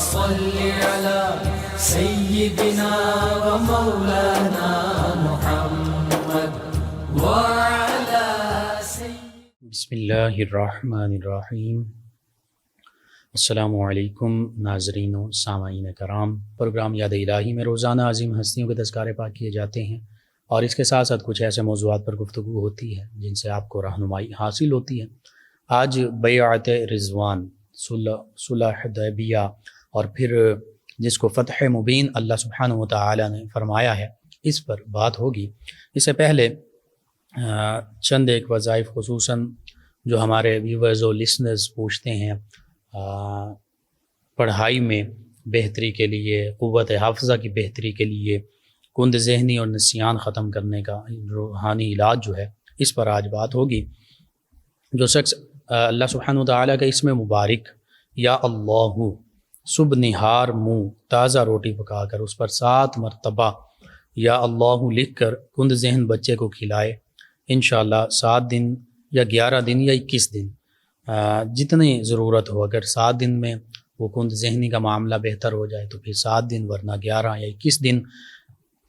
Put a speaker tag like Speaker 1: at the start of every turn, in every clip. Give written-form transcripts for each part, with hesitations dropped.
Speaker 1: صل على سيدنا ومولانا محمد وعلى
Speaker 2: بسم اللہ الرحمن الرحیم۔ السلام علیکم ناظرین و سامعین کرام، پروگرام یاد الہی میں روزانہ عظیم ہستیوں کے تذکارے پاک کیے جاتے ہیں اور اس کے ساتھ ساتھ کچھ ایسے موضوعات پر گفتگو ہوتی ہے جن سے آپ کو رہنمائی حاصل ہوتی ہے۔ آج بیعت رضوان، صلح حدیبیہ اور پھر جس کو فتح مبین اللہ سبحانہ و تعالی نے فرمایا ہے، اس پر بات ہوگی۔ اس سے پہلے چند ایک وظائف خصوصاً جو ہمارے ویورز و لسنرز پوچھتے ہیں پڑھائی میں بہتری کے لیے، قوت حافظہ کی بہتری کے لیے، کند ذہنی اور نسیان ختم کرنے کا روحانی علاج جو ہے، اس پر آج بات ہوگی۔ جو شخص اللہ سبحانہ وتعالیٰ کا اسم مبارک یا اللہ صبح نہار منہ تازہ روٹی پکا کر اس پر 7 مرتبہ یا اللہ لکھ کر کند ذہن بچے کو کھلائے، انشاءاللہ 7 دن یا 11 دن یا 21 دن جتنی ضرورت ہو، اگر 7 دن میں وہ کند ذہنی کا معاملہ بہتر ہو جائے تو پھر 7 دن، ورنہ 11 یا 21 دن،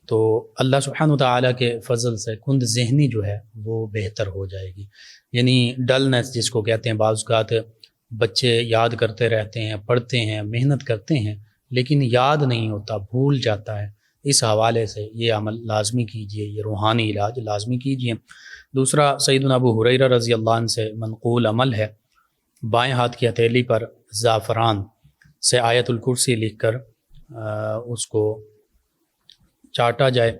Speaker 2: تو اللہ سبحانہ وتعالیٰ کے فضل سے کند ذہنی جو ہے وہ بہتر ہو جائے گی۔ یعنی ڈلنس جس کو کہتے ہیں، بعض اوقات بچے یاد کرتے رہتے ہیں، پڑھتے ہیں، محنت کرتے ہیں لیکن یاد نہیں ہوتا، بھول جاتا ہے۔ اس حوالے سے یہ عمل لازمی کیجئے، یہ روحانی علاج لازمی کیجئے۔ دوسرا سیدنا ابو ہریرہ رضی اللہ عنہ سے منقول عمل ہے، بائیں ہاتھ کی ہتھیلی پر زعفران سے آیت الکرسی لکھ کر اس کو چاٹا جائے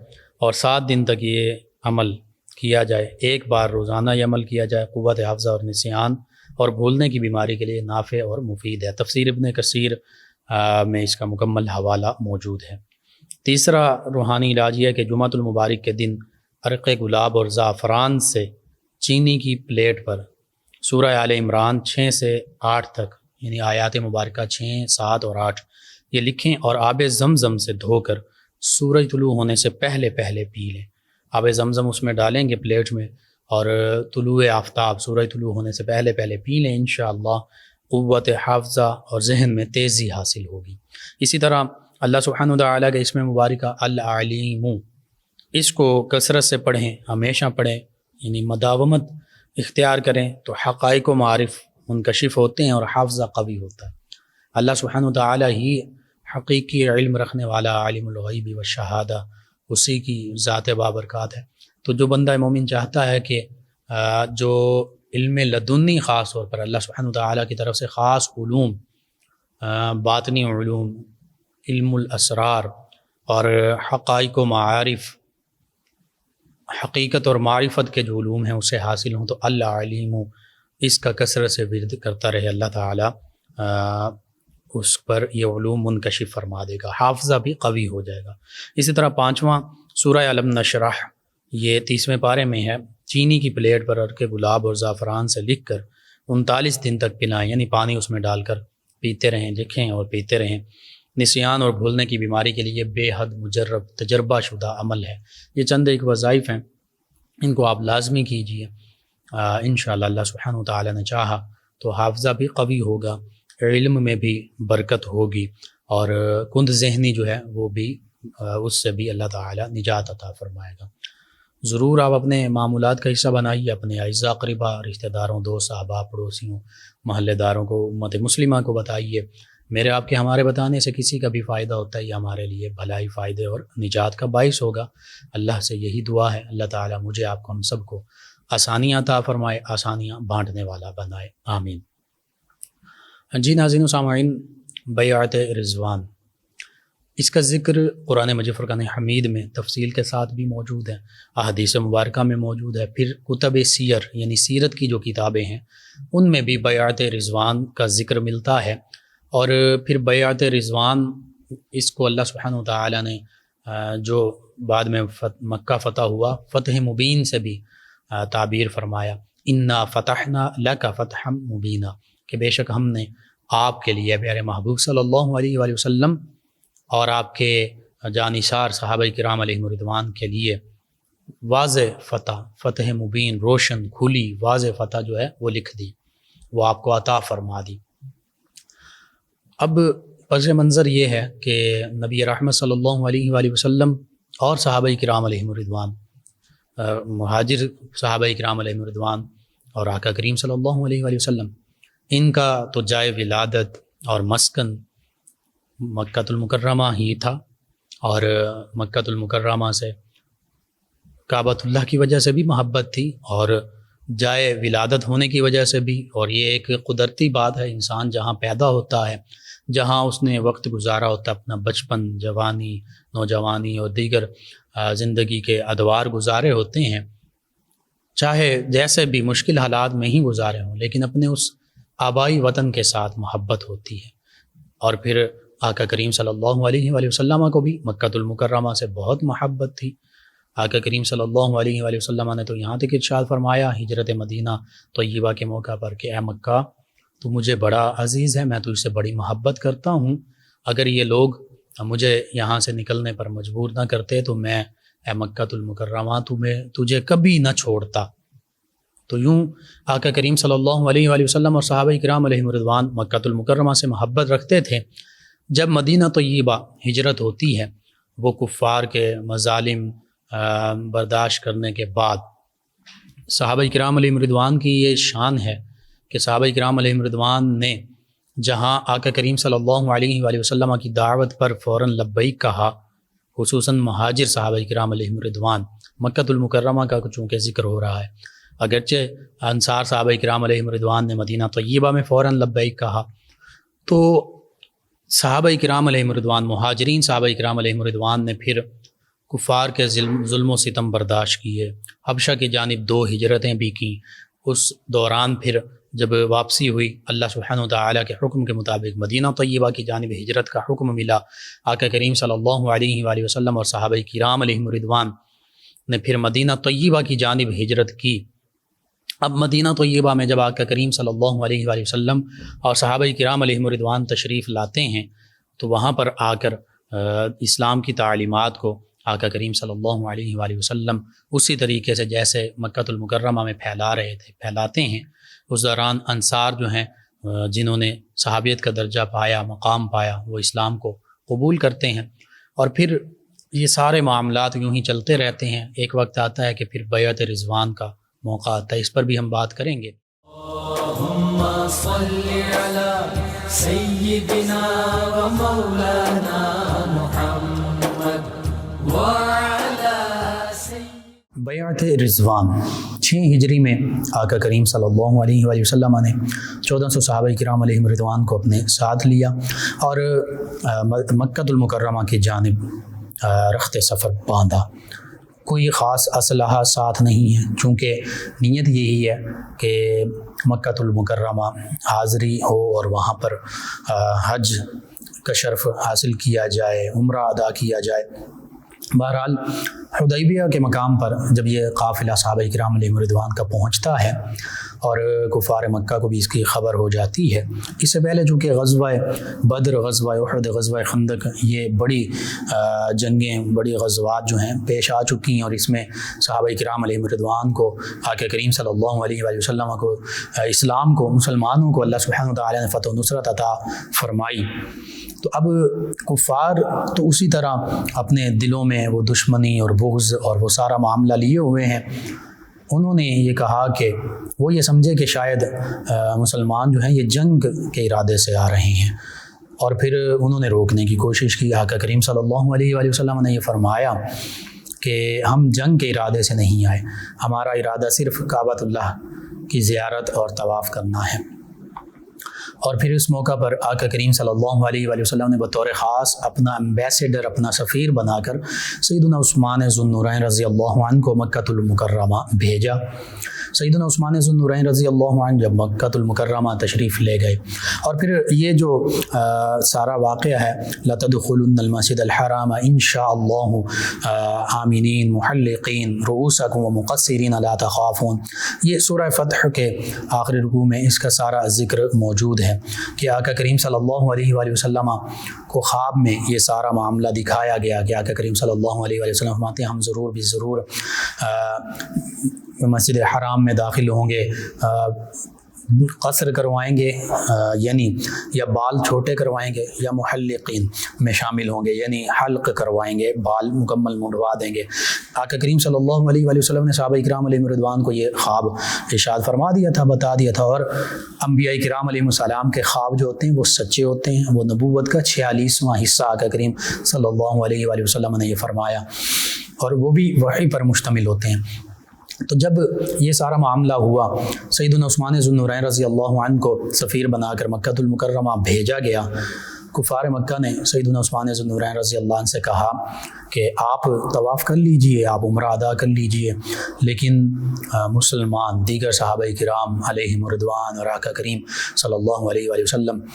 Speaker 2: اور 7 دن تک یہ عمل کیا جائے، ایک بار روزانہ یہ عمل کیا جائے، قوت حافظہ اور نسیان اور بھولنے کی بیماری کے لیے نافع اور مفید ہے۔ تفسیر ابن کثیر میں اس کا مکمل حوالہ موجود ہے۔ تیسرا روحانی علاج یہ ہے کہ جمعۃ المبارک کے دن عرق گلاب اور زعفران سے چینی کی پلیٹ پر سورہ آل عمران 6 سے 8 تک، یعنی آیات مبارکہ 6، 7 اور 8 یہ لکھیں اور آب زمزم سے دھو کر سورج طلوع ہونے سے پہلے پی لیں۔ آب زمزم اس میں ڈالیں گے پلیٹ میں اور طلوع آفتاب، سورج طلوع ہونے سے پہلے پی لیں، انشاءاللہ قوت حافظہ اور ذہن میں تیزی حاصل ہوگی۔ اسی طرح اللہ سبحانہ وتعالیٰ کے اسم مبارکہ العلیم، اس کو کثرت سے پڑھیں، ہمیشہ پڑھیں، یعنی مداومت اختیار کریں تو حقائق و معارف منکشف ہوتے ہیں اور حافظہ قوی ہوتا ہے۔ اللہ سبحانہ وتعالیٰ ہی حقیقی علم رکھنے والا عالم الغیب والشہادہ، اسی کی ذات بابرکات ہے۔ تو جو بندہ مومن چاہتا ہے کہ جو علم لدنی خاص طور پر اللہ سبحانہ وتعالیٰ کی طرف سے خاص علوم، باطنی علوم، علم الاسرار اور حقائق و معارف، حقیقت اور معرفت کے جو علوم ہیں اسے حاصل ہوں، تو اللہ علیم اس کا کثرت سے ورد کرتا رہے، اللہ تعالیٰ اس پر یہ علوم منکشف فرما دے گا، حافظہ بھی قوی ہو جائے گا۔ اسی طرح 5واں سورہ علم نشرح، یہ 30ویں پارے میں ہے، چینی کی پلیٹ پر عرق گلاب اور زعفران سے لکھ کر 39 دن تک پلائیں، یعنی پانی اس میں ڈال کر پیتے رہیں، لکھیں اور پیتے رہیں۔ نسیان اور بھولنے کی بیماری کے لیے بے حد مجرب تجربہ شدہ عمل ہے۔ یہ چند ایک وظائف ہیں، ان کو آپ لازمی کیجئے، انشاءاللہ اللہ سبحانہ وتعالی نے چاہا تو حافظہ بھی قوی ہوگا، علم میں بھی برکت ہوگی اور کند ذہنی جو ہے وہ بھی اس سے بھی اللہ تعالی نجات عطا فرمائے گا۔ ضرور آپ اپنے معمولات کا حصہ بنائیے، اپنے اعزاء اقربا، رشتہ داروں، دوست احباب، پڑوسیوں، محلے داروں کو، امت مسلمہ کو بتائیے۔ میرے آپ کے ہمارے بتانے سے کسی کا بھی فائدہ ہوتا ہے، یہ ہمارے لیے بھلائی، فائدے اور نجات کا باعث ہوگا۔ اللہ سے یہی دعا ہے، اللہ تعالی مجھے آپ کو، ہم سب کو آسانیاں عطا فرمائے، آسانیاں بانٹنے والا بنائے، آمین۔ جی ناظرین و سامعین، بیعت رضوان، اس کا ذکر قرآن مجید فرقان حمید میں تفصیل کے ساتھ بھی موجود ہے، احادیث مبارکہ میں موجود ہے، پھر کتب سیر یعنی سیرت کی جو کتابیں ہیں ان میں بھی بیعت رضوان کا ذکر ملتا ہے۔ اور پھر بیعت رضوان، اس کو اللہ سبحانہ وتعالی نے جو بعد میں مکہ فتح ہوا، فتح مبین سے بھی تعبیر فرمایا، انا فتحنا لک فتحا مبینا، کہ بے شک ہم نے آپ کے لیے، پیارے محبوب صلی اللہ علیہ وآلہ وسلم اور آپ کے جانثار صحابہ کرام علیہم رضوان کے لیے واضح فتح، فتح مبین، روشن کھلی واضح فتح جو ہے وہ لکھ دی، وہ آپ کو عطا فرما دی۔ اب پس منظر یہ ہے کہ نبی رحمت صلی اللہ علیہ وآلہ وسلم اور صحابہ کرام علیہم الرضوان، مہاجر صحابہ کرام علیہم الرضوان اور آقا کریم صلی اللہ علیہ وآلہ وسلم، ان کا تو جائے ولادت اور مسکن مکہ المکرمہ ہی تھا، اور مکہ المکرمہ سے کعبۃ اللہ کی وجہ سے بھی محبت تھی، اور جائے ولادت ہونے کی وجہ سے بھی، اور یہ ایک قدرتی بات ہے، انسان جہاں پیدا ہوتا ہے، جہاں اس نے وقت گزارا ہوتا ہے، اپنا بچپن، جوانی، نوجوانی اور دیگر زندگی کے ادوار گزارے ہوتے ہیں، چاہے جیسے بھی مشکل حالات میں ہی گزارے ہوں، لیکن اپنے اس آبائی وطن کے ساتھ محبت ہوتی ہے۔ اور پھر آقا کریم صلی اللہ علیہ وآلہ وسلم کو بھی مکہ المکرمہ سے بہت محبت تھی۔ آقا کریم صلی اللہ علیہ وآلہ وسلم نے تو یہاں تک ارشاد فرمایا ہجرت مدینہ طیبہ کے موقع پر کہ اے مکہ، تو مجھے بڑا عزیز ہے، میں تجھ سے بڑی محبت کرتا ہوں، اگر یہ لوگ مجھے یہاں سے نکلنے پر مجبور نہ کرتے تو میں اے مکہ المکرمہ تجھے کبھی نہ چھوڑتا۔ تو یوں آقا کریم صلی اللہ علیہ وآلہ وسلم اور صحابہ کرام علیہم الرضوان مکہ المکرمہ سے محبت رکھتے تھے۔ جب مدینہ طیبہ ہجرت ہوتی ہے، وہ کفار کے مظالم برداشت کرنے کے بعد، صحابہ کرام علیہم الرضوان کی یہ شان ہے کہ صحابہ کرام علیہم الرضوان نے جہاں آقا کریم صلی اللہ علیہ وآلہ وسلم کی دعوت پر فوراً لبیک کہا، خصوصاً مہاجر صحابہ کرام علیہم الرضوان، مکہ المکرمہ کا چونکہ ذکر ہو رہا ہے، اگرچہ انصار صحابہ کرام علیہم الرضوان نے مدینہ طیبہ میں فوراً لبیک کہا، تو صحابہ کرام علیہم الرضوان، مہاجرین صحابہ کرام علیہم الرضوان نے پھر کفار کے ظلم و ستم برداشت کیے، حبشہ کی جانب 2 ہجرتیں بھی کیں۔ اس دوران پھر جب واپسی ہوئی، اللہ سبحانہ وتعالیٰ کے حکم کے مطابق مدینہ طیبہ کی جانب ہجرت کا حکم ملا۔ آقا کریم صلی اللہ علیہ وآلہ وسلم اور صحابہ کرام علیہم الرضوان نے پھر مدینہ طیبہ کی جانب ہجرت کی۔ اب مدینہ طیبہ میں جب آقا کریم صلی اللہ علیہ وآلہ وسلم اور صحابہ کرام علیہم الرضوان تشریف لاتے ہیں، تو وہاں پر آ کر اسلام کی تعلیمات کو آقا کریم صلی اللہ علیہ وآلہ وسلم اسی طریقے سے جیسے مکہ المکرمہ میں پھیلاتے ہیں۔ اس دوران انصار جو ہیں، جنہوں نے صحابیت کا درجہ پایا، مقام پایا، وہ اسلام کو قبول کرتے ہیں، اور پھر یہ سارے معاملات یوں ہی چلتے رہتے ہیں۔ ایک وقت آتا ہے کہ پھر بیعت رضوان کا موقع آتا ہے، اس پر بھی ہم بات کریں گے۔
Speaker 1: اللہم صلی علی سیدنا و مولانا محمد وعلی سیدنا۔
Speaker 2: بیعت رضوان 6 ہجری میں آقا کریم صلی اللہ علیہ وآلہ وسلم نے 1400 صحابہ کرام علیہم الرضوان کو اپنے ساتھ لیا اور مکہ المکرمہ کی جانب رخت سفر باندھا۔ کوئی خاص اسلحہ ساتھ نہیں ہے، چونکہ نیت یہی ہے کہ مکہ المکرمہ حاضری ہو اور وہاں پر حج کا شرف حاصل کیا جائے، عمرہ ادا کیا جائے۔ بہرحال حدیبیہ کے مقام پر جب یہ قافلہ صحابہ کرام علیہم الرضوان کا پہنچتا ہے اور کفار مکہ کو بھی اس کی خبر ہو جاتی ہے، اس سے پہلے چونکہ غزوہ بدر، غزوہ احد، غزوہ خندق، یہ بڑی جنگیں، بڑی غزوات جو ہیں پیش آ چکی ہیں، اور اس میں صحابہ کرام علیہم الرضوان کو، آقا کریم صلی اللہ علیہ وآلہ وسلم کو، اسلام کو، مسلمانوں کو اللہ سبحانہ وتعالیٰ نے فتح و نصرت عطا فرمائی۔ تو اب کفار تو اسی طرح اپنے دلوں میں وہ دشمنی اور بغض اور وہ سارا معاملہ لیے ہوئے ہیں۔ انہوں نے یہ کہا کہ وہ یہ سمجھے کہ شاید مسلمان جو ہیں یہ جنگ کے ارادے سے آ رہے ہیں، اور پھر انہوں نے روکنے کی کوشش کی۔ آقا کریم صلی اللہ علیہ وآلہ وسلم نے یہ فرمایا کہ ہم جنگ کے ارادے سے نہیں آئے، ہمارا ارادہ صرف کعبۃ اللہ کی زیارت اور طواف کرنا ہے۔ اور پھر اس موقع پر آقا کریم صلی اللہ علیہ وآلہ وسلم نے بطور خاص اپنا ایمبیسیڈر، اپنا سفیر بنا کر سیدنا عثمان ذو النورین رضی اللہ عنہ کو مکہ المکرمہ بھیجا۔ سیدنا عثمان ذو النورین رضی اللہ عنہ جب مکہ المکرمہ تشریف لے گئے، اور پھر یہ جو سارا واقعہ ہے لَتَدْخُلُنَّ الْمَسْجِدَ الْحَرَامَ إِنْ شَاءَ اللَّهُ آمِنِينَ مُحَلِّقِينَ رُؤُوسَكُمْ وَمُقَصِّرِينَ لَا تَخَافُونَ، یہ سورہ فتح کے آخری رکوع میں اس کا سارا ذکر موجود ہے کہ آقا کریم صلی اللہ علیہ وآلہ وسلم کو خواب میں یہ سارا معاملہ دکھایا گیا کہ آقا کریم صلی اللہ علیہ وآلہ وسلم فرماتے ہیں ہم ضرور بھی ضرور مسجد حرام میں داخل ہوں گے، قصر کروائیں گے یعنی یا بال چھوٹے کروائیں گے، یا محلقین میں شامل ہوں گے یعنی حلق کروائیں گے، بال مکمل منڈوا دیں گے۔ آقا کریم صلی اللہ علیہ وآلہ وسلم نے صحابہ کرام علیہم رضوان کو یہ خواب ارشاد فرما دیا تھا، بتا دیا تھا، اور انبیاء کرام علیہم السلام کے خواب جو ہوتے ہیں وہ سچے ہوتے ہیں۔ وہ نبوت کا 46واں حصہ آقا کریم صلی اللہ علیہ وآلہ وسلم نے یہ فرمایا، اور وہ بھی وحی پر مشتمل ہوتے ہیں۔ تو جب یہ سارا معاملہ ہوا، سیدنا عثمان ذو النورین رضی اللہ عنہ کو سفیر بنا کر مکہ المکرمہ بھیجا گیا۔ کفار مکہ نے سیدنا عثمان ذو النورین رضی اللہ عنہ سے کہا کہ آپ طواف کر لیجئے، آپ عمرہ ادا کر لیجئے، لیکن مسلمان دیگر صحابہ کرام علیہم رضوان اور آقا کریم صلی اللہ علیہ وآلہ وسلم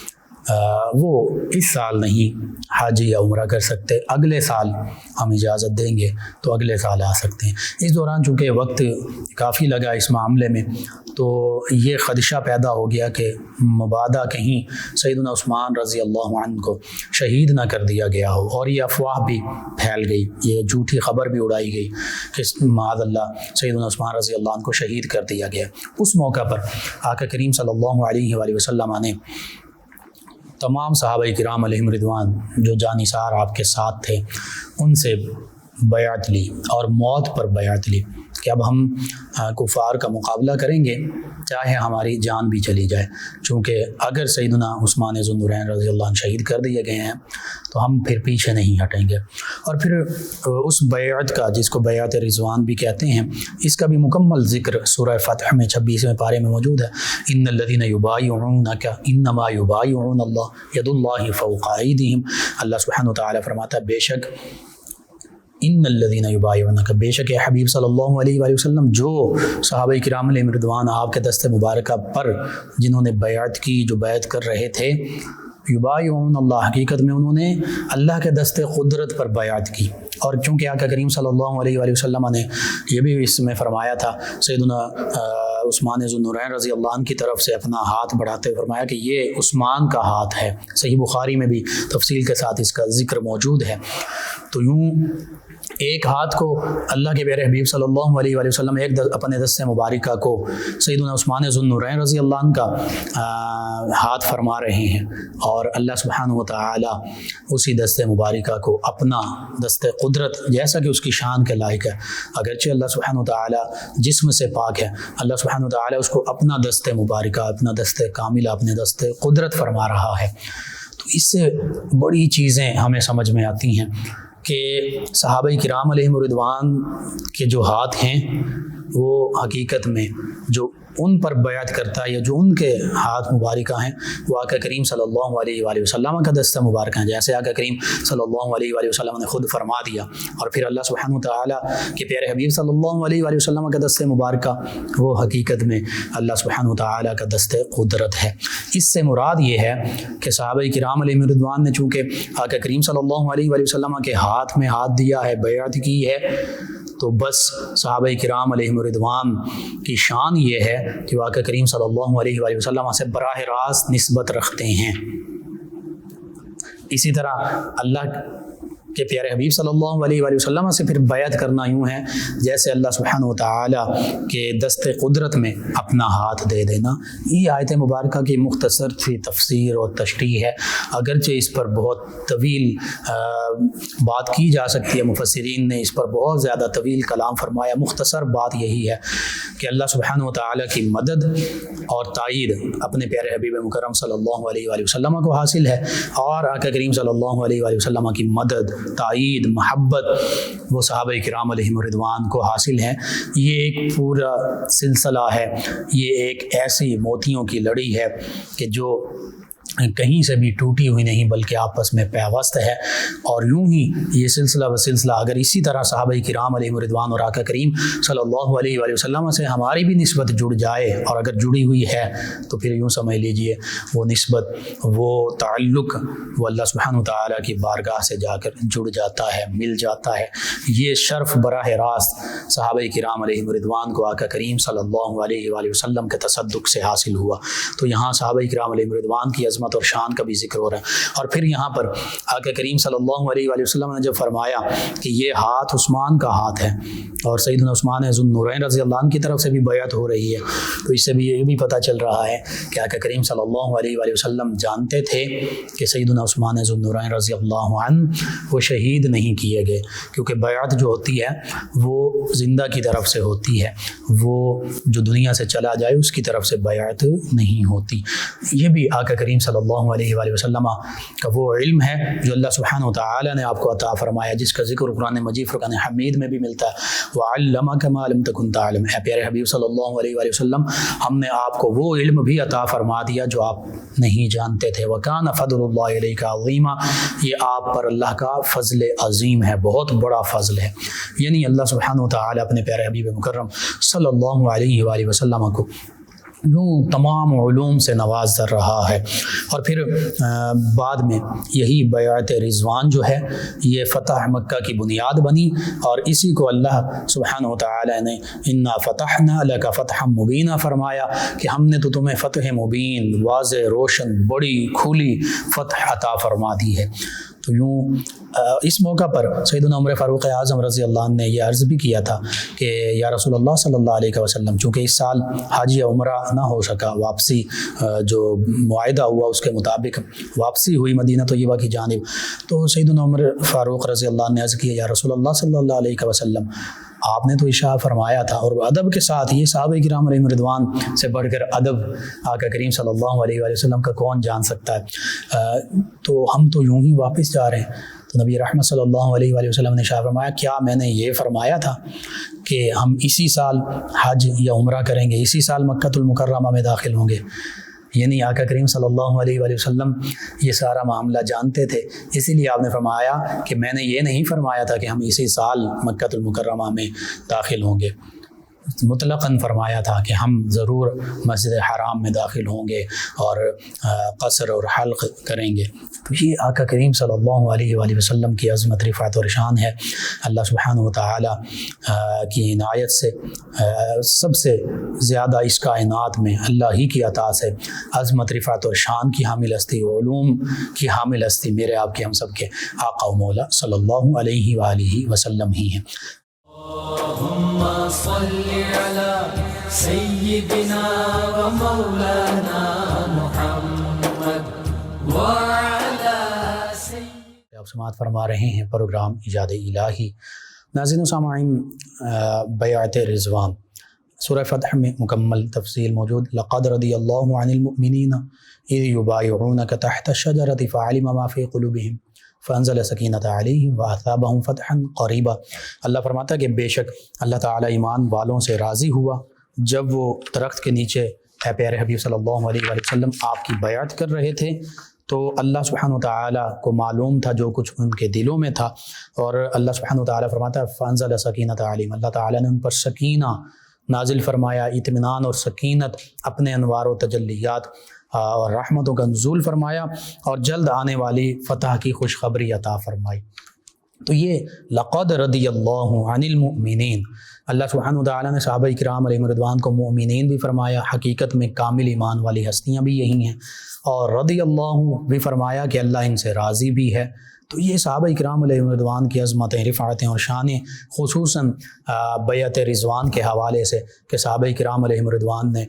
Speaker 2: وہ اس سال نہیں حج یا عمرہ کر سکتے، اگلے سال ہم اجازت دیں گے تو اگلے سال آ سکتے ہیں۔ اس دوران چونکہ وقت کافی لگا اس معاملے میں، تو یہ خدشہ پیدا ہو گیا کہ مبادا کہیں سیدنا عثمان رضی اللہ عنہ کو شہید نہ کر دیا گیا ہو، اور یہ افواہ بھی پھیل گئی، یہ جھوٹی خبر بھی اڑائی گئی کہ معاذ اللہ سیدنا عثمان رضی اللہ عنہ کو شہید کر دیا گیا۔ اس موقع پر آقا کریم صلی اللہ علیہ وآلہ وسلم نے تمام صحابہ کرام علیہم رضوان جو جانثار آپ کے ساتھ تھے ان سے بیعت لی، اور موت پر بیعت لی کہ اب ہم کفار کا مقابلہ کریں گے چاہے ہماری جان بھی چلی جائے، چونکہ اگر سیدنا عثمان ذو النورین رضی اللہ عنہ شہید کر دیے گئے ہیں تو ہم پھر پیچھے نہیں ہٹیں گے۔ اور پھر اس بیعت کا، جس کو بیعت رضوان بھی کہتے ہیں، اس کا بھی مکمل ذکر سورہ فتح میں 26ویں پارے میں موجود ہے۔ ان الذین یبایعونک انما یبایعون اللہ ید اللہ فوق ایدیہم، اللہ سبحانہ وتعالی فرماتا ہے بے شک ان الذین یبایعونک، بے شک حبیب صلی اللہ علیہ وآلہ وسلم جو صحابہ کرام علیہم رضوان آپ کے دست مبارکہ پر جنہوں نے بیعت کی، جو بیعت کر رہے تھے، یبایعون اللہ، حقیقت میں انہوں نے اللہ کے دست قدرت پر بیعت کی۔ اور چونکہ آقا کریم صلی اللہ علیہ وآلہ وسلم نے یہ بھی اس میں فرمایا تھا، سیدنا عثمان ذو النورین رضی اللہ عنہ کی طرف سے اپنا ہاتھ بڑھاتے ہوئے فرمایا کہ یہ عثمان کا ہاتھ ہے۔ صحیح بخاری میں بھی تفصیل کے ساتھ اس کا ذکر موجود ہے۔ تو یوں ایک ہاتھ کو اللہ کے پیارے حبیب صلی اللہ علیہ وآلہ وسلم اپنے دست مبارکہ کو سیدنا عثمان ذو النورین رضی اللہ عنہ کا ہاتھ فرما رہے ہیں، اور اللہ سبحانہ وتعالی اسی دست مبارکہ کو اپنا دست قدرت، جیسا کہ اس کی شان کے لائق ہے، اگرچہ اللہ سبحانہ وتعالی جسم سے پاک ہے، اللہ سبحانہ وتعالی اس کو اپنا دست مبارکہ، اپنا دست کاملہ، اپنے دست قدرت فرما رہا ہے۔ تو اس سے بڑی چیزیں ہمیں سمجھ میں آتی ہیں کہ صحابہ کرام علیہم رضوان کے جو ہاتھ ہیں وہ حقیقت میں جو ان پر بیعت کرتا ہے، یا جو ان کے ہاتھ مبارکہ ہیں، وہ آقا کریم صلی اللہ علیہ وآلہ وسلم کا دستہ مبارکہ ہیں، جیسے آقا کریم صلی اللہ علیہ وآلہ وسلم نے خود فرما دیا۔ اور پھر اللہ سبحانہ وتعالیٰ کے پیارے حبیب صلی اللہ علیہ وآلہ وسلم کا دستہ مبارکہ وہ حقیقت میں اللہ سبحانہ وتعالیٰ کا دستہ قدرت ہے۔ اس سے مراد یہ ہے کہ صحابہ کرام علیہ رضوان نے چونکہ آقا کریم صلی اللہ علیہ وآلہ وسلم کے ہاتھ میں ہاتھ دیا ہے، بیعت کی ہے، تو بس صحابہ کرام علیہم رضوان کی شان یہ ہے کہ وہ آقا کریم صلی اللہ علیہ وآلہ وسلم سے براہ راست نسبت رکھتے ہیں۔ اسی طرح اللہ کہ پیارے حبیب صلی اللہ علیہ وآلہ وسلم سے پھر بیعت کرنا یوں ہے جیسے اللہ سبحانہ وتعالی کے دست قدرت میں اپنا ہاتھ دے دینا۔ یہ آیت مبارکہ کی مختصر سی تفسیر اور تشریح ہے، اگرچہ اس پر بہت طویل بات کی جا سکتی ہے، مفسرین نے اس پر بہت زیادہ طویل کلام فرمایا۔ مختصر بات یہی ہے کہ اللہ سبحانہ وتعالی کی مدد اور تائید اپنے پیارے حبیب مکرم صلی اللہ علیہ وآلہ وسلم کو حاصل ہے، اور آقا کریم صلی اللہ علیہ وآلہ وسلم کی مدد، تائید، محبت وہ صحابہ کرام علیہم رضوان کو حاصل ہے۔ یہ ایک پورا سلسلہ ہے، یہ ایک ایسی موتیوں کی لڑی ہے کہ جو کہیں سے بھی ٹوٹی ہوئی نہیں بلکہ آپس میں پیوست ہے، اور یوں ہی یہ سلسلہ و سلسلہ اگر اسی طرح صحابہ کرام علیہم رضوان اور آقا کریم صلی اللہ علیہ وآلہ وسلم سے ہماری بھی نسبت جڑ جائے، اور اگر جڑی ہوئی ہے تو پھر یوں سمجھ لیجئے وہ نسبت، وہ تعلق وہ اللہ سبحانہ وتعالی کی بارگاہ سے جا کر جڑ جاتا ہے، مل جاتا ہے۔ یہ شرف براہ راست صحابہ کرام علیہم رضوان کو آقا کریم صلی اللہ علیہ وآلہ وسلم کے تصدق سے حاصل ہوا۔ تو یہاں صحابہ کرام علیہم رضوان کی عظمت عظمت اور شان کا بھی ذکر ہو رہا ہے۔ اور پھر یہاں پر آقا کریم صلی اللہ علیہ وآلہ وسلم نے جب فرمایا کہ یہ ہاتھ عثمان کا ہاتھ ہے اور سیدنا عثمان ذو النورین رضی اللہ عنہ کی طرف سے بھی بیعت ہو رہی ہے، تو اس سے بھی یہ بھی پتہ چل رہا ہے کہ آقا کریم صلی اللہ علیہ وآلہ وسلم جانتے تھے کہ سیدنا عثمان ذو النورین رضی اللہ عنہ وہ شہید نہیں کیے گئے، کیونکہ بیعت جو ہوتی ہے وہ زندہ کی طرف سے ہوتی ہے، وہ جو دنیا سے چلا جائے اس کی طرف سے بیعت نہیں ہوتی۔ یہ بھی آقا کریم صلی اللہ علیہ وآلہ وسلم کا وہ علم ہے جو اللہ سبحانہ وتعالی نے آپ کو عطا فرمایا، جس کا ذکر قرآن مجید فرقان حمید میں بھی ملتا ہے، وَعَلَّمَكَ مَا لَمْ تَكُنْ تَعْلَمْ۔ اے پیارے حبیب صلی اللہ علیہ وآلہ وسلم، ہم نے آپ کو وہ علم بھی عطا فرما دیا جو آپ نہیں جانتے تھے۔ وَكَانَ فَضْلُ اللَّهِ عَلَيْكَ عَظِيمًا، یہ آپ پر اللہ کا فضل عظیم ہے، بہت بڑا فضل ہے۔ یعنی اللہ سبحانہ وتعالی اپنے پیارے حبیب مکرم صلی اللہ علیہ وآلہ وسلم کو یوں تمام علوم سے نواز در رہا ہے۔ اور پھر بعد میں یہی بیعت رضوان جو ہے یہ فتح مکہ کی بنیاد بنی، اور اسی کو اللہ سبحانہ وتعالی نے انا فتحنا لک فتحا مبینا فرمایا کہ ہم نے تو تمہیں فتح مبین، واضح روشن بڑی کھلی فتح عطا فرما دی ہے۔ تو یوں اس موقع پر سیدنا عمر فاروق اعظم رضی اللہ عنہ نے یہ عرض بھی کیا تھا کہ یا رسول اللہ صلی اللہ علیہ وسلم، چونکہ اس سال حج یا عمرہ نہ ہو سکا، واپسی جو معاہدہ ہوا اس کے مطابق واپسی ہوئی مدینہ طیبہ کی جانب، تو سیدنا عمر فاروق رضی اللہ عنہ نے عرض کیا یا رسول اللہ صلی اللہ علیہ وسلم، آپ نے تو ارشاد فرمایا تھا، اور ادب کے ساتھ یہ صحابہ کرام علیہم رضوان سے بڑھ کر ادب آقا کریم صلی اللہ علیہ وآلہ وسلم کا کون جان سکتا ہے، تو ہم تو یوں ہی واپس جا رہے ہیں۔ تو نبی رحمت صلی اللہ علیہ وآلہ وسلم نے ارشاد فرمایا کیا میں نے یہ فرمایا تھا کہ ہم اسی سال حج یا عمرہ کریں گے، اسی سال مکۃ المکرمہ میں داخل ہوں گے؟ یعنی آقا کریم صلی اللہ علیہ وآلہ وسلم یہ سارا معاملہ جانتے تھے، اسی لیے آپ نے فرمایا کہ میں نے یہ نہیں فرمایا تھا کہ ہم اسی سال مکۃ المکرمہ میں داخل ہوں گے، مطلقاً فرمایا تھا کہ ہم ضرور مسجد حرام میں داخل ہوں گے اور قصر اور حلق کریں گے۔ تو یہ آقا کریم صلی اللہ علیہ وآلہ وسلم کی عظمت، رفعت اور شان ہے۔ اللہ سبحانہ وتعالی کی عنایت سے سب سے زیادہ اس کائنات میں اللہ ہی کی عطا سے عظمت، رفعت اور شان کی حامل ہستی، علوم کی حامل ہستی میرے آپ کے ہم سب کے آقا و مولا صلی اللہ علیہ وآلہ وسلم ہی ہیں۔
Speaker 1: اللهم صل على سيدنا ومولانا محمد وعلى سيدنا۔
Speaker 2: آپ سماعت فرما رہے ہیں پروگرام ایجاد الہی۔ ناظرین و سامعین، بیعت رضوان سورہ فتح میں مکمل تفصیل موجود۔ لقد رضی اللہ عن المؤمنین اذ یبایعونک تحت الشجرۃ فعلم ما فی قلوبہم فانزل سکینۃ علیہم واثابہم فتحا قریبا۔ اللہ فرماتا ہے کہ بے شک اللہ تعالیٰ ایمان والوں سے راضی ہوا جب وہ درخت کے نیچے اے پیارے حبیب صلی اللہ علیہ وآلہ وسلم آپ کی بیعت کر رہے تھے، تو اللہ سبحانہ وتعالیٰ کو معلوم تھا جو کچھ ان کے دلوں میں تھا، اور اللہ سبحانہ وتعالیٰ فرماتا ہے فانزل سکینۃ علیہم، اللہ تعالیٰ نے ان پر سکینہ نازل فرمایا، اطمینان اور سکینت، اپنے انوار و تجلیات اور رحمتوں کا نزول فرمایا، اور جلد آنے والی فتح کی خوشخبری عطا فرمائی۔ تو یہ لقد رضی اللہ عن المؤمنین، اللہ سبحانہ وتعالیٰ نے صحابہ کرام علیہم رضوان کو مؤمنین بھی فرمایا، حقیقت میں کامل ایمان والی ہستیاں بھی یہی ہیں، اور رضی اللہ بھی فرمایا کہ اللہ ان سے راضی بھی ہے۔ تو یہ صحابہ کرام علیہم رضوان کی عظمتیں، رفعتیں اور شانیں، خصوصاً بیعت رضوان کے حوالے سے کہ صحابہ کرام علیہم رضوان نے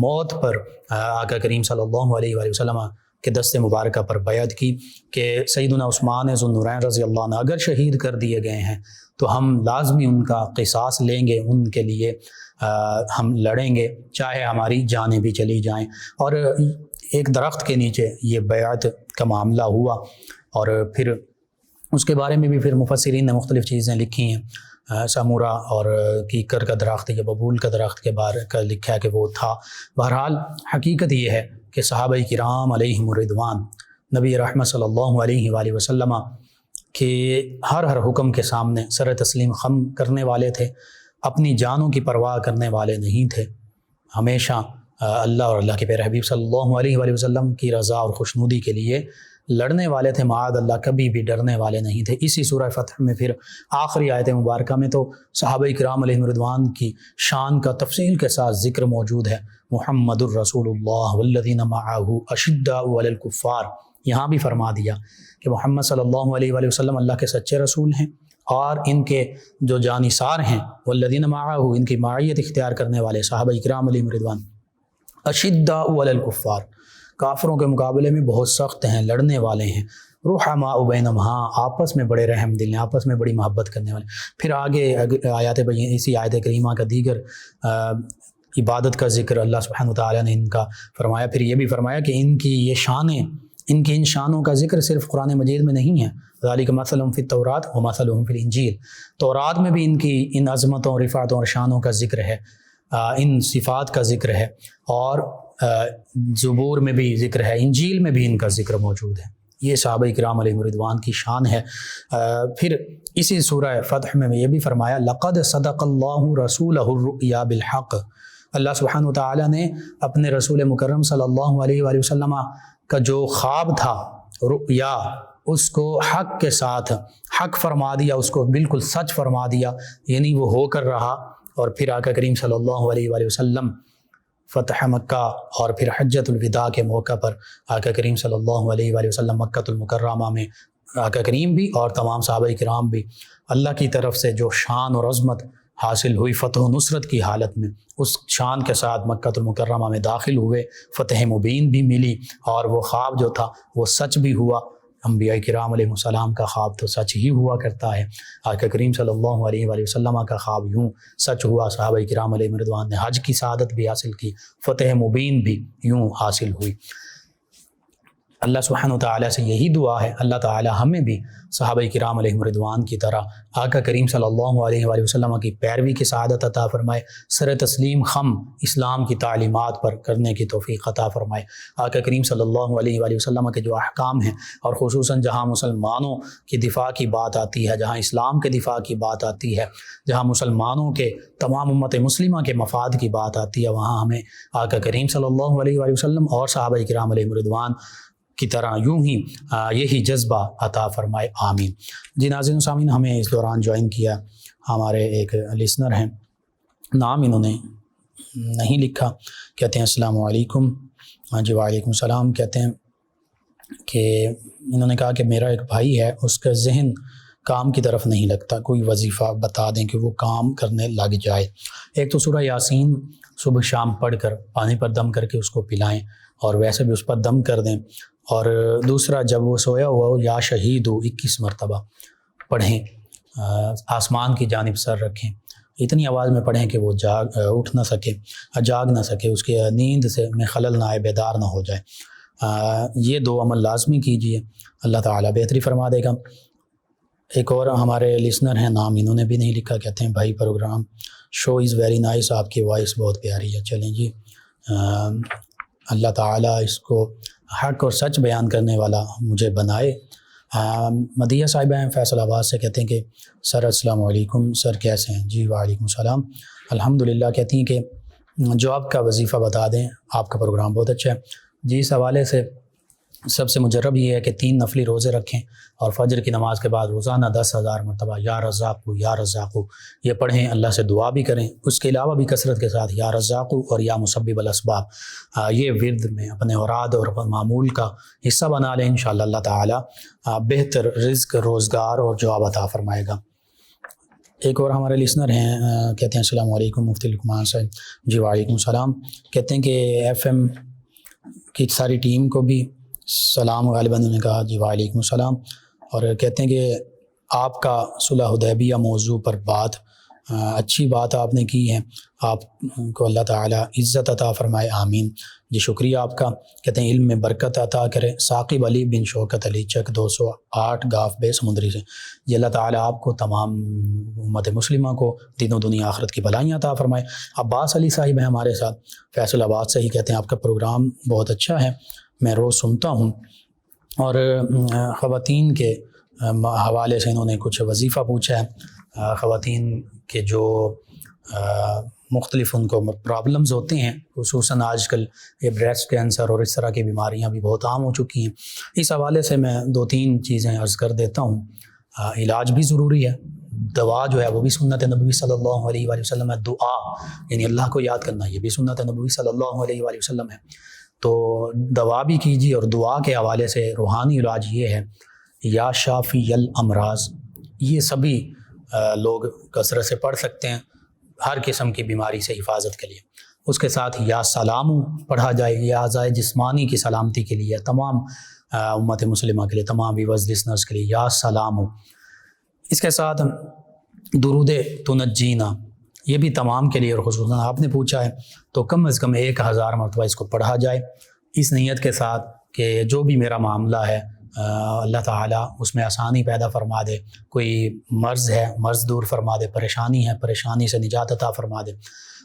Speaker 2: موت پر آقا کریم صلی اللہ علیہ وآلہ وسلم کے دست مبارکہ پر بیعت کی کہ سیدنا عثمان ذو النورین رضی اللہ عنہ اگر شہید کر دیے گئے ہیں تو ہم لازمی ان کا قصاص لیں گے، ان کے لیے ہم لڑیں گے چاہے ہماری جانیں بھی چلی جائیں۔ اور ایک درخت کے نیچے یہ بیعت کا معاملہ ہوا، اور پھر اس کے بارے میں بھی پھر مفسرین نے مختلف چیزیں لکھی ہیں، سمورا اور کیکر کا درخت یا ببول کا درخت کے بارے کا لکھا ہے کہ وہ تھا۔ بہرحال حقیقت یہ ہے کہ صحابہ کرام علیہم رضوان نبی رحمت صلی اللہ علیہ وآلہ وسلم کے ہر حکم کے سامنے سر تسلیم خم کرنے والے تھے، اپنی جانوں کی پرواہ کرنے والے نہیں تھے، ہمیشہ اللہ اور اللہ کے پیارے حبیب صلی اللہ علیہ وآلہ وسلم کی رضا اور خوشنودی کے لیے لڑنے والے تھے، معاذ اللہ کبھی بھی ڈرنے والے نہیں تھے۔ اسی سورہ فتح میں پھر آخری آیت مبارکہ میں تو صحابہ کرام علیہم رضوان کی شان کا تفصیل کے ساتھ ذکر موجود ہے۔ محمد الرسول اللہ والذین معہ اشداء علی الکفار، یہاں بھی فرما دیا کہ محمد صلی اللہ علیہ وآلہ وسلم اللہ کے سچے رسول ہیں، اور ان کے جو جانثار ہیں والذین معہ، ان کی معیت اختیار کرنے والے صحابہ کرام علیہم رضوان، اشداء علی الکفار، کافروں کے مقابلے میں بہت سخت ہیں، لڑنے والے ہیں، رحماء بینہم، ہاں آپس میں بڑے رحم دل ہیں، آپس میں بڑی محبت کرنے والے۔ پھر آگے آیات اسی آیت کریمہ کا دیگر عبادت کا ذکر اللہ سبحانہ وتعالیٰ نے ان کا فرمایا۔ پھر یہ بھی فرمایا کہ ان کی یہ شانیں، ان کی ان شانوں کا ذکر صرف قرآن مجید میں نہیں ہے، ذالک مثلہم فی التوراۃ ومثلہم فی الانجیل، تورات میں بھی ان کی ان عظمتوں، رفعتوں اور شانوں کا ذکر ہے، ان صفات کا ذکر ہے، اور زبور میں بھی ذکر ہے، انجیل میں بھی ان کا ذکر موجود ہے۔ یہ صحابہ کرام علیہم رضوان کی شان ہے۔ پھر اسی سورہ فتح میں یہ بھی فرمایا لقد صدق اللہ رسولہ الرؤیا بالحق، اللہ سبحانہ وتعالیٰ نے اپنے رسول مکرم صلی اللہ علیہ وآلہ وسلم کا جو خواب تھا رؤیا، اس کو حق کے ساتھ حق فرما دیا، اس کو بالکل سچ فرما دیا، یعنی وہ ہو کر رہا۔ اور پھر آقا کریم صلی اللہ علیہ وآلہ وسلم فتح مکہ اور پھر حجۃ الوداع کے موقع پر آقا کریم صلی اللہ علیہ وآلہ وسلم مکہ المکرمہ میں آقا کریم بھی اور تمام صحابہ کرام بھی اللہ کی طرف سے جو شان اور عظمت حاصل ہوئی فتح و نصرت کی حالت میں، اس شان کے ساتھ مکہ المکرمہ میں داخل ہوئے، فتح مبین بھی ملی، اور وہ خواب جو تھا وہ سچ بھی ہوا۔ انبیاء کرام علیہ السلام کا خواب تو سچ ہی ہوا کرتا ہے، آقا کریم صلی اللہ علیہ وآلہ وسلم کا خواب یوں سچ ہوا، صحابہ کرام علیہ رضوان نے حج کی سعادت بھی حاصل کی، فتح مبین بھی یوں حاصل ہوئی۔ اللہ سبحانہ وتعالیٰ سے یہی دعا ہے، اللہ تعالیٰ ہمیں بھی صحابہ کرام علیہ رضوان کی طرح آقا کریم صلی اللہ علیہ وآلہ وسلم کی پیروی کی سعادت عطا فرمائے، سر تسلیم خم اسلام کی تعلیمات پر کرنے کی توفیق عطا فرمائے۔ آقا کریم صلی اللہ علیہ وآلہ وسلم کے جو احکام ہیں، اور خصوصاً جہاں مسلمانوں کی دفاع کی بات آتی ہے، جہاں اسلام کے دفاع کی بات آتی ہے، جہاں مسلمانوں کے تمام امت مسلمہ کے مفاد کی بات آتی ہے، وہاں ہمیں آقا کریم صلی اللہ علیہ وآلہ وسلم اور صحابہ کرام علیہ رضوان کی طرح یوں ہی یہی جذبہ عطا فرمائے، آمین۔ جی ناظرین و سامعین، ہمیں اس دوران جوائن کیا ہمارے ایک لسنر ہیں، نام انہوں نے نہیں لکھا، کہتے ہیں السلام علیکم۔ جی وعلیکم السلام۔ کہتے ہیں کہ انہوں نے کہا کہ میرا ایک بھائی ہے، اس کا ذہن کام کی طرف نہیں لگتا، کوئی وظیفہ بتا دیں کہ وہ کام کرنے لگ جائے۔ ایک تو سورہ یاسین صبح شام پڑھ کر پانی پر دم کر کے اس کو پلائیں، اور ویسے بھی اس پر دم کر دیں، اور دوسرا جب وہ سویا ہوا ہو یا شہید ہو 21 مرتبہ پڑھیں، آسمان کی جانب سر رکھیں، اتنی آواز میں پڑھیں کہ وہ اٹھ نہ سکے، جاگ نہ سکے، اس کی نیند سے میں خلل نہ آئے، بیدار نہ ہو جائے۔ یہ دو عمل لازمی کیجئے، اللہ تعالیٰ بہتری فرما دے گا۔ ایک اور ہمارے لسنر ہیں، نام انہوں نے بھی نہیں لکھا، کہتے ہیں بھائی program show is very nice, آپ کی وائس بہت پیاری ہے۔ چلیں جی، اللہ تعالیٰ اس کو حق اور سچ بیان کرنے والا مجھے بنائے۔ مدیہ صاحبہ ہیں فیصل آباد سے، کہتے ہیں کہ سر السلام علیکم، سر کیسے ہیں؟ جی وعلیکم السلام، الحمدللہ۔ کہتی ہیں کہ جو آپ کا وظیفہ بتا دیں، آپ کا پروگرام بہت اچھا ہے جی۔ اس حوالے سے سب سے مجرب یہ ہے کہ 3 نفلی روزے رکھیں، اور فجر کی نماز کے بعد روزانہ 10,000 مرتبہ یا رزاقو یا رزاقو یہ پڑھیں، اللہ سے دعا بھی کریں۔ اس کے علاوہ بھی کثرت کے ساتھ یا رزاقو اور یا مسبب الاسباب یہ ورد میں اپنے اوراد اور معمول کا حصہ بنا لیں، انشاءاللہ اللہ تعالیٰ بہتر رزق، روزگار اور جواب عطا فرمائے گا۔ ایک اور ہمارے لسنر ہیں، کہتے ہیں السلام علیکم مفتی لقمان صاحب۔ جی وعلیکم السلام۔ کہتے ہیں کہ ایف ایم کی ساری ٹیم کو بھی سلام، غالباً نے کہا۔ جی وعلیکم السلام۔ اور کہتے ہیں کہ آپ کا صلح حدیبیہ موضوع پر بات اچھی بات آپ نے کی ہے، آپ کو اللہ تعالیٰ عزت عطا فرمائے، آمین۔ جی شکریہ آپ کا۔ کہتے ہیں علم میں برکت عطا کرے۔ ثاقب علی بن شوکت علی چک 208 گاف بے سمندری سے، جی اللہ تعالیٰ آپ کو تمام امت مسلمہ کو دین و دنیا آخرت کی بھلائیاں عطا فرمائے۔ عباس علی صاحب ہیں ہمارے ساتھ فیصل آباد سے ہی، کہتے ہیں آپ کا پروگرام بہت اچھا ہے، میں روز سنتا ہوں۔ اور خواتین کے حوالے سے انہوں نے کچھ وظیفہ پوچھا ہے، خواتین کے جو مختلف ان کو پرابلمز ہوتے ہیں، خصوصاً آج کل یہ بریسٹ کینسر اور اس طرح کی بیماریاں بھی بہت عام ہو چکی ہیں۔ اس حوالے سے میں 2-3 چیزیں عرض کر دیتا ہوں۔ علاج بھی ضروری ہے، دوا جو ہے وہ بھی سنت نبوی صلی اللہ علیہ وآلہ وسلم ہے، دعا یعنی اللہ کو یاد کرنا یہ بھی سنت نبوی صلی اللہ علیہ وآلہ وسلم ہے۔ تو دوا بھی کیجیے، اور دعا کے حوالے سے روحانی علاج یہ ہے، یا شافی الامراض، یہ سبھی لوگ کثرت سے پڑھ سکتے ہیں ہر قسم کی بیماری سے حفاظت کے لیے۔ اس کے ساتھ یا سلام پڑھا جائے، یا اعضائے جسمانی کی سلامتی کے لیے، تمام امت مسلمہ کے لیے، تمام ویورز لسنرز کے لیے یا سلام۔ اس کے ساتھ درود تنجینا، یہ بھی تمام کے لیے، اور خصوصاً آپ نے پوچھا ہے تو کم از کم 1000 مرتبہ اس کو پڑھا جائے، اس نیت کے ساتھ کہ جو بھی میرا معاملہ ہے اللہ تعالیٰ اس میں آسانی پیدا فرما دے، کوئی مرض ہے مرض دور فرما دے، پریشانی ہے پریشانی سے نجات عطا فرما دے،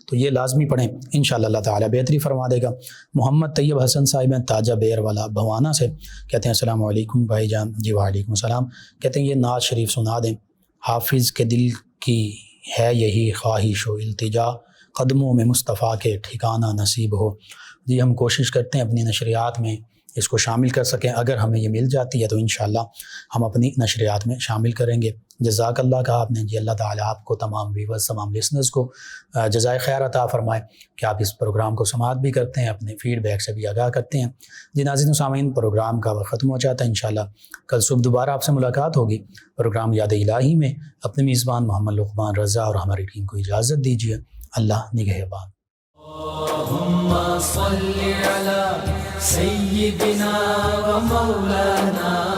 Speaker 2: تو یہ لازمی پڑھیں، انشاءاللہ اللہ تعالیٰ بہتری فرما دے گا۔ محمد طیب حسن صاحب ہیں تاجہ بیر والا بھوانا سے، کہتے ہیں السلام علیکم بھائی جان۔ جی وعلیکم السلام۔ کہتے ہیں یہ نعت شریف سنا دیں، حافظ کے دل کی ہے یہی خواہش و التجا، قدموں میں مصطفیٰ کے ٹھکانہ نصیب ہو۔ جی ہم کوشش کرتے ہیں اپنی نشریات میں اس کو شامل کر سکیں، اگر ہمیں یہ مل جاتی ہے تو انشاءاللہ ہم اپنی نشریات میں شامل کریں گے۔ جزاک اللہ کہا آپ نے، جی اللہ تعالیٰ آپ کو، تمام ویورز، تمام لسنرز کو جزائے خیر عطا فرمائے کہ آپ اس پروگرام کو سماعت بھی کرتے ہیں، اپنے فیڈ بیک سے بھی آگاہ کرتے ہیں۔ جی ناظرین و سامعین، پروگرام کا وقت ختم ہو جاتا ہے، انشاءاللہ کل صبح دوبارہ آپ سے ملاقات ہوگی پروگرام یاد الہی میں۔ اپنے میزبان محمد لقمان رضا اور ہماری ٹیم کو اجازت دیجیے، اللہ نگہبان۔
Speaker 1: اللهم صل على سيدنا ومولانا